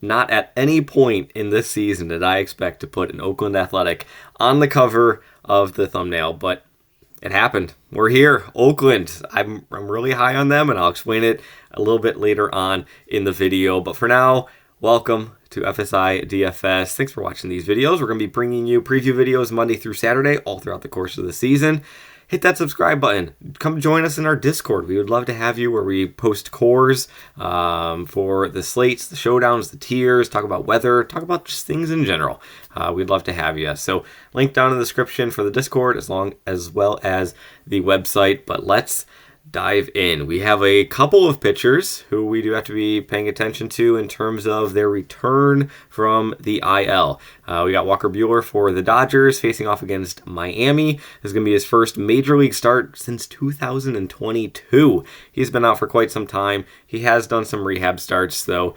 not at any point in this season did I expect to put an Oakland Athletic on the cover of the thumbnail, but it happened. We're here, Oakland. I'm really high on them, and I'll explain it a little bit later on in the video. But for now, welcome to FSi DFS. Thanks for watching these videos. We're going to be bringing you preview videos Monday through Saturday all throughout the course of the season. Hit that subscribe button. Come join us in our Discord. We would love to have you, where we post cores for the slates, the showdowns, the tiers, talk about weather, talk about just things in general. We'd love to have you. So link down in the description for the Discord as well as the website. But let's dive in. We have a couple of pitchers who we do have to be paying attention to in terms of their return from the IL. We got Walker Buehler for the Dodgers facing off against Miami. This is going to be his first major league start since 2022. He's been out for quite some time. He has done some rehab starts, though.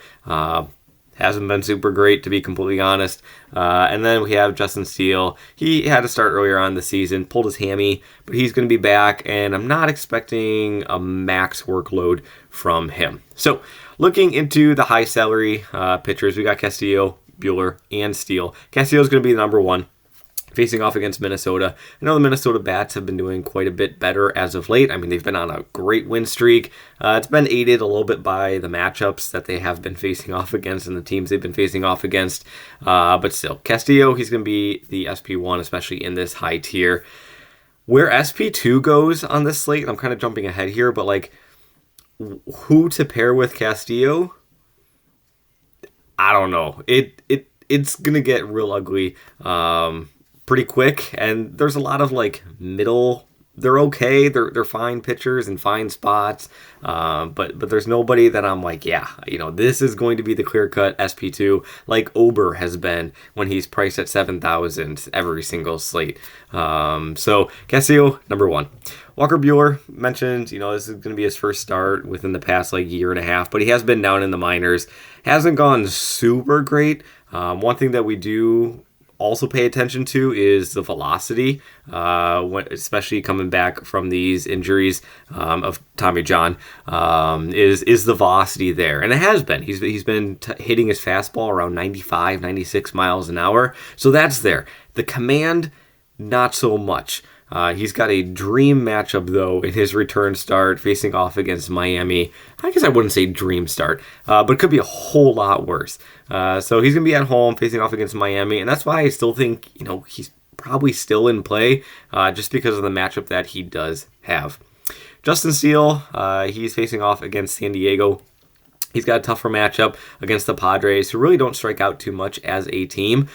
Hasn't been super great, to be completely honest. And then we have Justin Steele. He had to start earlier on the season, pulled his hammy, but he's going to be back, and I'm not expecting a max workload from him. So looking into the high salary pitchers, we got Castillo, Buehler, and Steele. Castillo is going to be the number one, facing off against Minnesota. I know the Minnesota bats have been doing quite a bit better as of late. I mean, they've been on a great win streak. It's been aided a little bit by the matchups that they have been facing off against and the teams they've been facing off against. But still, Castillo, he's going to be the SP1, especially in this high tier. Where SP2 goes on this slate, I'm kind of jumping ahead here, but like, who to pair with Castillo? I don't know. It's going to get real ugly pretty quick, and there's a lot of like middle. They're okay, they're fine pitchers in fine spots, but there's nobody that I'm like, yeah, this is going to be the clear-cut SP2 like Ober has been when he's priced at 7,000 every single slate. So Castillo, number one. Walker Buehler, mentioned, this is going to be his first start within the past like year and a half, but he has been down in the minors. Hasn't gone super great. One thing that we do also pay attention to is the velocity, especially coming back from these injuries of Tommy John. Is the velocity there? And it has been. He's been hitting his fastball around 95, 96 miles an hour. So that's there. The command, not so much. He's got a dream matchup, though, in his return start facing off against Miami. I guess I wouldn't say dream start, but it could be a whole lot worse. So he's going to be at home facing off against Miami, and that's why I still think, he's probably still in play just because of the matchup that he does have. Justin Steele, he's facing off against San Diego. He's got a tougher matchup against the Padres, who really don't strike out too much as a team.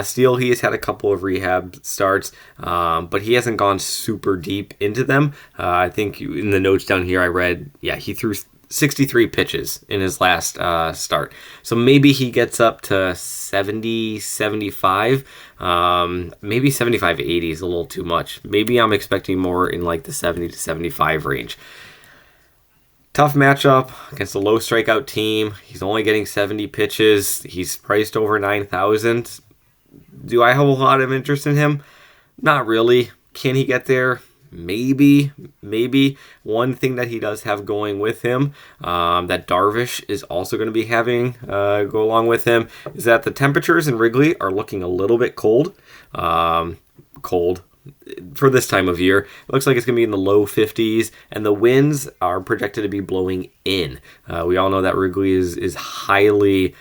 Steele, he has had a couple of rehab starts, but he hasn't gone super deep into them. I think in the notes down here I read, he threw 63 pitches in his last start. So maybe he gets up to 70, 75. Maybe 75, 80 is a little too much. Maybe I'm expecting more in like the 70 to 75 range. Tough matchup against a low strikeout team. He's only getting 70 pitches. He's priced over 9,000. Do I have a lot of interest in him? Not really. Can he get there? Maybe. One thing that he does have going with him, that Darvish is also going to be having go along with him, is that the temperatures in Wrigley are looking a little bit cold. For this time of year. It looks like it's going to be in the low 50s, and the winds are projected to be blowing in. We all know that Wrigley is highly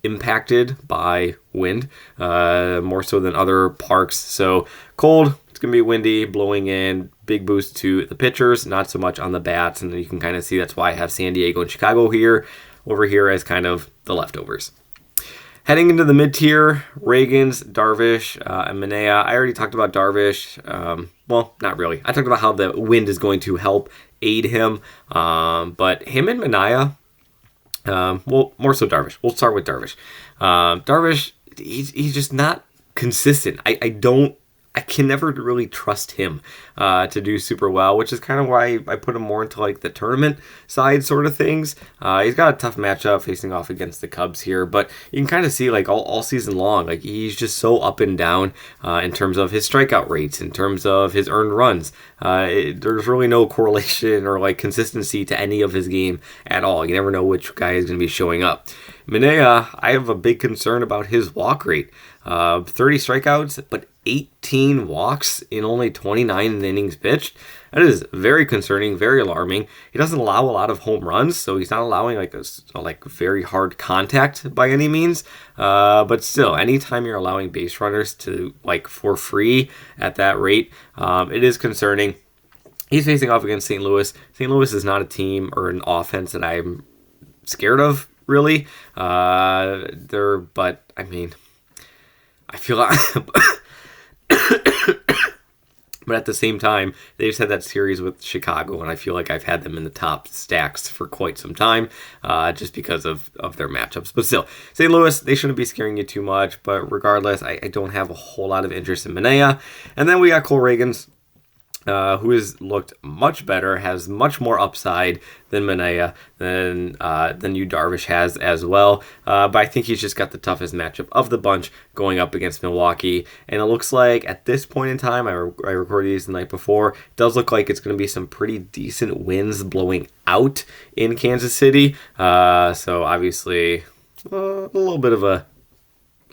impacted by wind, more so than other parks. So cold, it's going to be windy, blowing in, big boost to the pitchers, not so much on the bats, and you can kind of see that's why I have San Diego and Chicago over here as kind of the leftovers. Heading into the mid-tier, Reagans, Darvish, and Manaea. I already talked about Darvish. Well, not really. I talked about how the wind is going to help aid him. But him and Manaea, more so Darvish. We'll start with Darvish. Darvish, he's just not consistent. I don't I can never really trust him to do super well, which is kind of why I put him more into like the tournament side sort of things. He's got a tough matchup facing off against the Cubs here, but you can kind of see like all season long, like he's just so up and down in terms of his strikeout rates, in terms of his earned runs. There's really no correlation or like consistency to any of his game at all. You never know which guy is going to be showing up. Manaea, I have a big concern about his walk rate. 30 strikeouts, but 18 walks in only 29 innings pitched. That is very concerning, very alarming. He doesn't allow a lot of home runs, so he's not allowing like very hard contact by any means. But still, anytime you're allowing base runners to like for free at that rate, it is concerning. He's facing off against St. Louis. St. Louis is not a team or an offense that I'm scared of, really. But I mean, I feel like, but at the same time, they just had that series with Chicago, and I feel like I've had them in the top stacks for quite some time, just because of their matchups. But still, St. Louis, they shouldn't be scaring you too much, but regardless, I don't have a whole lot of interest in Manaea. And then we got Cole Reagans, who has looked much better, has much more upside than Manaea, than Yu Darvish has as well. But I think he's just got the toughest matchup of the bunch going up against Milwaukee. And it looks like at this point in time, I recorded these the night before, it does look like it's going to be some pretty decent winds blowing out in Kansas City. So obviously a little bit of a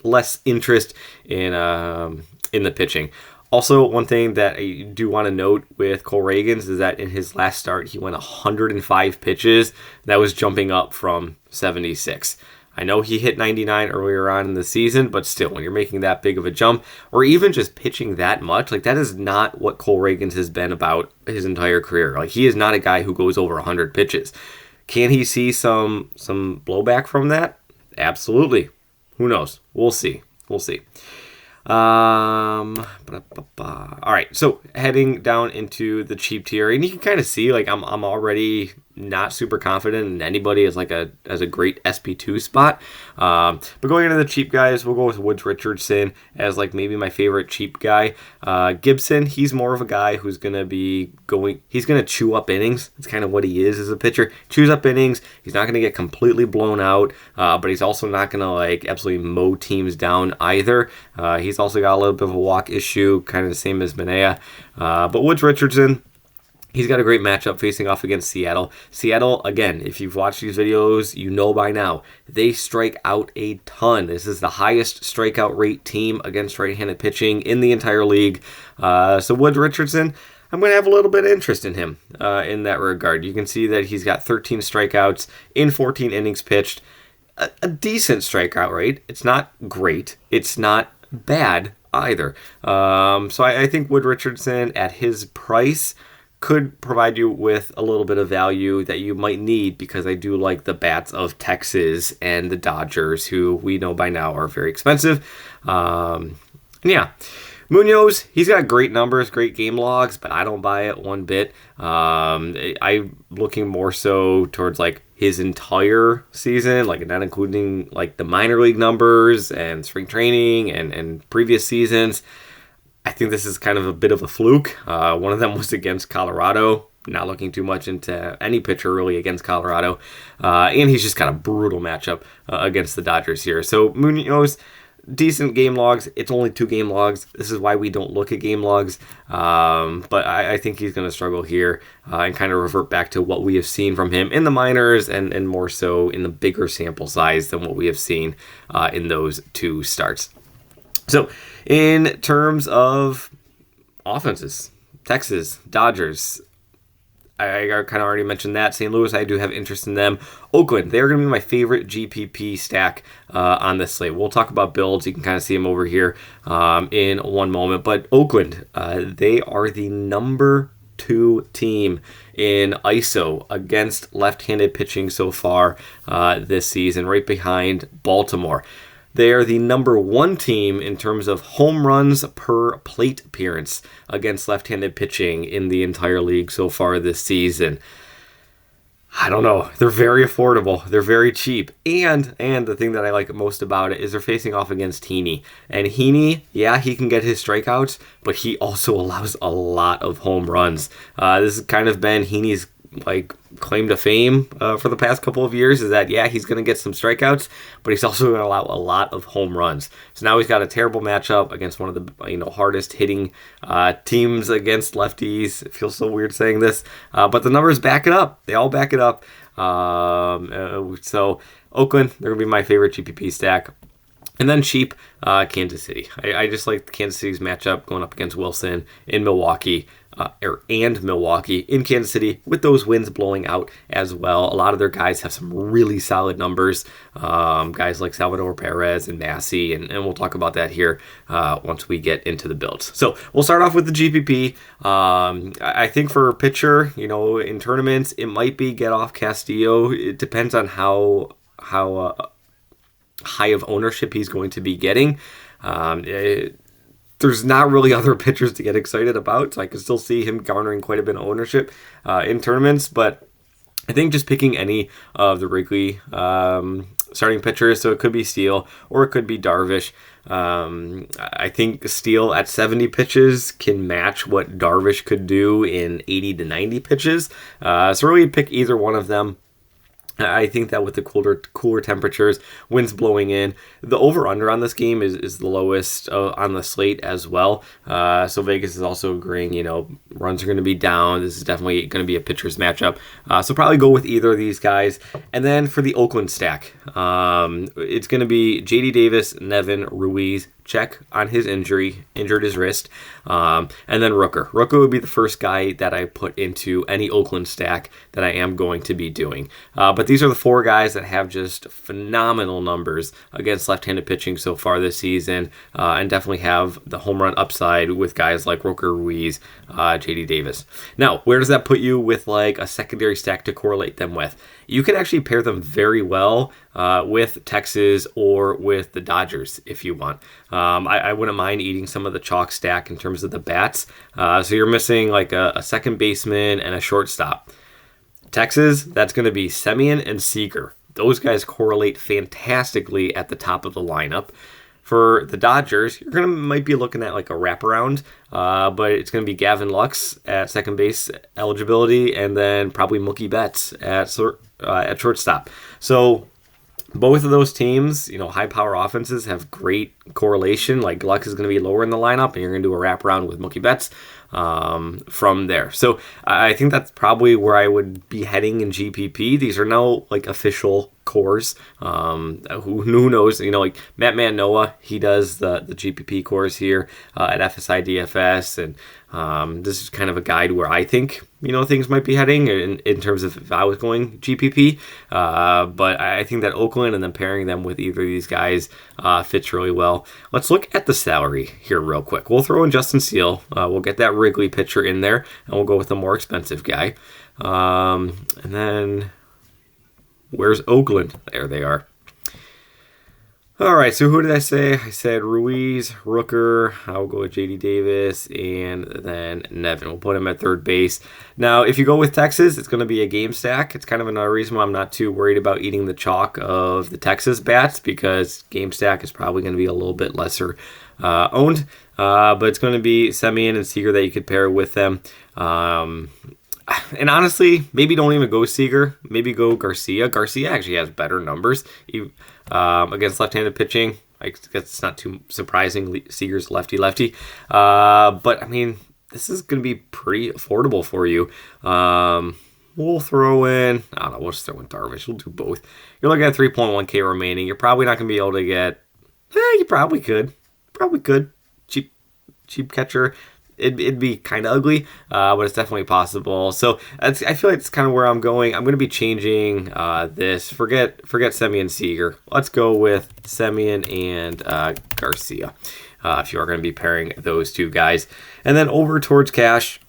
less interest in the pitching. Also, one thing that I do want to note with Cole Reagans is that in his last start, he went 105 pitches. That was jumping up from 76. I know he hit 99 earlier on in the season, but still, when you're making that big of a jump, or even just pitching that much, like that is not what Cole Reagans has been about his entire career. Like he is not a guy who goes over 100 pitches. Can he see some blowback from that? Absolutely. Who knows? We'll see. All right, so heading down into the cheap tier, and you can kind of see like I'm already not super confident in anybody as a great SP2 spot. But going into the cheap guys, we'll go with Woods Richardson as like maybe my favorite cheap guy. Gibson, he's more of a guy who's gonna he's gonna chew up innings. That's kind of what he is as a pitcher. Chews up innings. He's not gonna get completely blown out, but he's also not gonna like absolutely mow teams down either. He's also got a little bit of a walk issue, kind of the same as Manaea. But Woods Richardson, he's got a great matchup facing off against Seattle. Seattle, again, if you've watched these videos, you know by now, they strike out a ton. This is the highest strikeout rate team against right-handed pitching in the entire league. So Woods Richardson, I'm going to have a little bit of interest in him in that regard. You can see that he's got 13 strikeouts in 14 innings pitched. A decent strikeout rate. It's not great. It's not bad either. So I think Wood Richardson at his price could provide you with a little bit of value that you might need, because I do like the bats of Texas and the Dodgers, who we know by now are very expensive. Yeah. Munoz, he's got great numbers, great game logs, but I don't buy it one bit. I'm looking more so towards like his entire season, like not including like the minor league numbers and spring training and previous seasons. I think this is kind of a bit of a fluke. One of them was against Colorado. Not looking too much into any pitcher really against Colorado. And he's just got a brutal matchup against the Dodgers here. So Munoz, decent game logs. It's only 2 game logs. This is why we don't look at game logs. But I think he's going to struggle here and kind of revert back to what we have seen from him in the minors and more so in the bigger sample size than what we have sof in those 2 starts. So in terms of offenses, Texas, Dodgers, I kind of already mentioned that. St. Louis, I do have interest in them. Oakland, they're going to be my favorite GPP stack on this slate. We'll talk about builds. You can kind of see them over here in one moment. But Oakland, they are the number 2 team in ISO against left-handed pitching so far this season, right behind Baltimore. They are the number 1 team in terms of home runs per plate appearance against left-handed pitching in the entire league so far this season. I don't know. They're very affordable. They're very cheap. And the thing that I like most about it is they're facing off against Heaney. And Heaney, yeah, he can get his strikeouts, but he also allows a lot of home runs. This has kind of been Heaney's like claim to fame for the past couple of years, is that yeah, he's going to get some strikeouts, but he's also going to allow a lot of home runs. So now he's got a terrible matchup against one of the hardest hitting teams against lefties. It feels so weird saying this, but the numbers back it up. They all back it up. So Oakland, they're going to be my favorite GPP stack. And then cheap, Kansas City. I just like Kansas City's matchup going up against Wilson in Milwaukee. And Milwaukee in Kansas City, with those winds blowing out as well. A lot of their guys have some really solid numbers. Guys like Salvador Perez and Massey, and we'll talk about that here once we get into the builds. So we'll start off with the GPP. I think for a pitcher, in tournaments, it might be get off Castillo. It depends on how high of ownership he's going to be getting. There's not really other pitchers to get excited about, so I can still see him garnering quite a bit of ownership in tournaments, but I think just picking any of the Wrigley starting pitchers, so it could be Steele or it could be Darvish. I think Steele at 70 pitches can match what Darvish could do in 80 to 90 pitches, so really pick either one of them. I think that with the cooler temperatures, winds blowing in, the over-under on this game is the lowest on the slate as well. So Vegas is also agreeing, runs are going to be down. This is definitely going to be a pitcher's matchup. So probably go with either of these guys. And then for the Oakland stack, it's going to be J.D. Davis, Nevin, Ruiz, check on his injured his wrist, and then Rooker. Rooker would be the first guy that I put into any Oakland stack that I am going to be doing. But these are the four guys that have just phenomenal numbers against left-handed pitching so far this season, and definitely have the home run upside with guys like Rooker, Ruiz, J.D. Davis. Now, where does that put you with like a secondary stack to correlate them with? You can actually pair them very well with Texas or with the Dodgers if you want. I wouldn't mind eating some of the chalk stack in terms of the bats. So you're missing like a second baseman and a shortstop. Texas, that's going to be Semien and Seager. Those guys correlate fantastically at the top of the lineup. For the Dodgers, you're might be looking at like a wraparound, but it's going to be Gavin Lux at second base eligibility, and then probably Mookie Betts at shortstop. So both of those teams, high power offenses have great correlation. Like Lux is going to be lower in the lineup, and you're going to do a wraparound with Mookie Betts from there. So I think that's probably where I would be heading in GPP. These are no like official cores. Who knows? Like Matt Manoa, he does the GPP cores here at FSi DFS, and this is kind of a guide where I think things might be heading in terms of if I was going GPP. But I think that Oakland and then pairing them with either of these guys fits really well. Let's look at the salary here real quick. We'll throw in Justin Steele. We'll get that Wrigley pitcher in there, and we'll go with a more expensive guy. And then where's Oakland? There they are. All right, so who did I say? I said Ruiz, Rooker. I'll go with J.D. Davis, and then Nevin. We'll put him at third base. Now, if you go with Texas, it's going to be a game stack. It's kind of another reason why I'm not too worried about eating the chalk of the Texas bats, because game stack is probably going to be a little bit lesser owned. But it's going to be Semien and Seager that you could pair with them. And honestly, maybe don't even go Seager. Maybe go Garcia. Garcia actually has better numbers against left-handed pitching. I guess it's not too surprising. Seager's lefty. But, I mean, this is going to be pretty affordable for you. We'll throw in, I don't know, we'll just throw in Darvish. We'll do both. You're looking at 3.1K remaining. You're probably not going to be able to get, you probably could. Cheap catcher. It'd be kind of ugly, but it's definitely possible. So I feel like it's kind of where I'm going. I'm going to be changing this. Forget Semien and Seager. Let's go with Semien and Garcia if you are going to be pairing those two guys. And then over towards cash.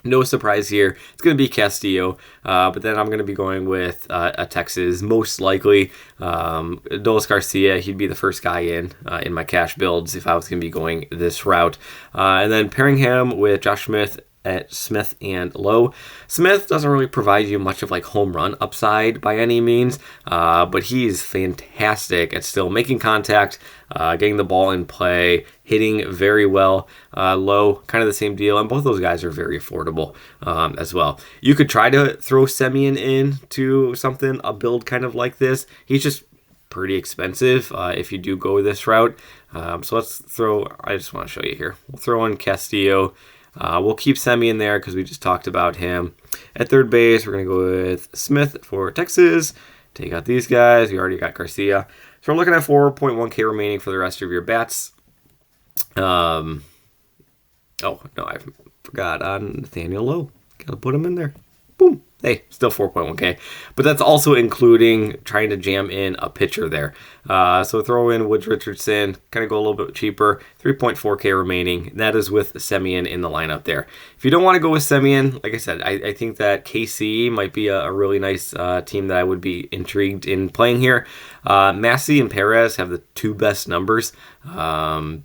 No surprise here. It's going to be Castillo, but then I'm going to be going with a Texas, most likely. Adolis Garcia, he'd be the first guy in my cash builds if I was going to be going this route. And then pairing him with Josh Smith at Smith and Lowe. Smith doesn't really provide you much of like home run upside by any means, but he's fantastic at still making contact, getting the ball in play, hitting very well. Lowe, kind of the same deal, and both those guys are very affordable as well. You could try to throw Semien into something, a build kind of like this. He's just pretty expensive if you do go this route. So let's throw, I just want to show you here. We'll throw in Castillo. We'll keep Semien there because we just talked about him. At third base, we're going to go with Smith for Texas. Take out these guys. We already got Garcia. So we're looking at 4.1K remaining for the rest of your bats. Oh, no, I forgot on Nathaniel Lowe. Got to put him in there. Boom. Hey, still 4.1K. But that's also including trying to jam in a pitcher there. So throw in Woods Richardson, kind of go a little bit cheaper, 3.4K remaining. That is with Semien in the lineup there. If you don't want to go with Semien, like I said, I think that KC might be a really nice team that I would be intrigued in playing here. Massey and Perez have the two best numbers. There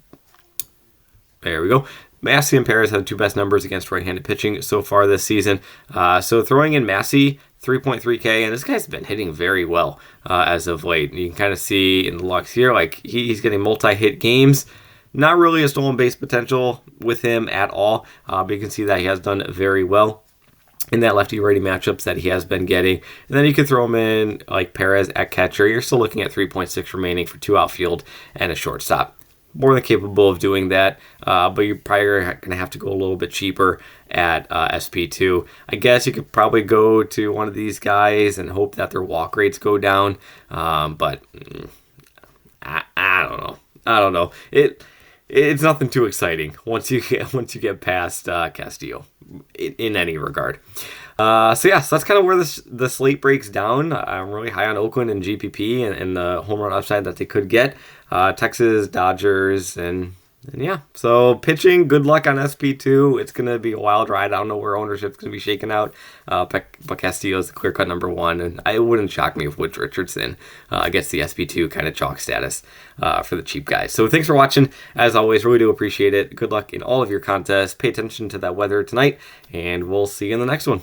we go. Massey and Perez have the two best numbers against right-handed pitching so far this season. So throwing in Massey, 3.3K, and this guy's been hitting very well as of late. You can kind of see in the locks here, like he's getting multi-hit games. Not really a stolen base potential with him at all, but you can see that he has done very well in that lefty-righty matchups that he has been getting. And then you can throw him in like Perez at catcher. You're still looking at 3.6 remaining for 2 outfield and a shortstop. More than capable of doing that, but you're probably going to have to go a little bit cheaper at SP2. I guess you could probably go to one of these guys and hope that their walk rates go down, but I don't know. I don't know. It's nothing too exciting once you get past Castillo in any regard. So that's kind of where the slate breaks down. I'm really high on Oakland and GPP and the home run upside that they could get. Texas, Dodgers, and yeah. So pitching, good luck on SP2. It's going to be a wild ride. I don't know where ownership's going to be shaken out. But Castillo is the clear-cut number one, and it wouldn't shock me if Woods Richardson gets the SP2 kind of chalk status for the cheap guys. So thanks for watching. As always, really do appreciate it. Good luck in all of your contests. Pay attention to that weather tonight, and we'll see you in the next one.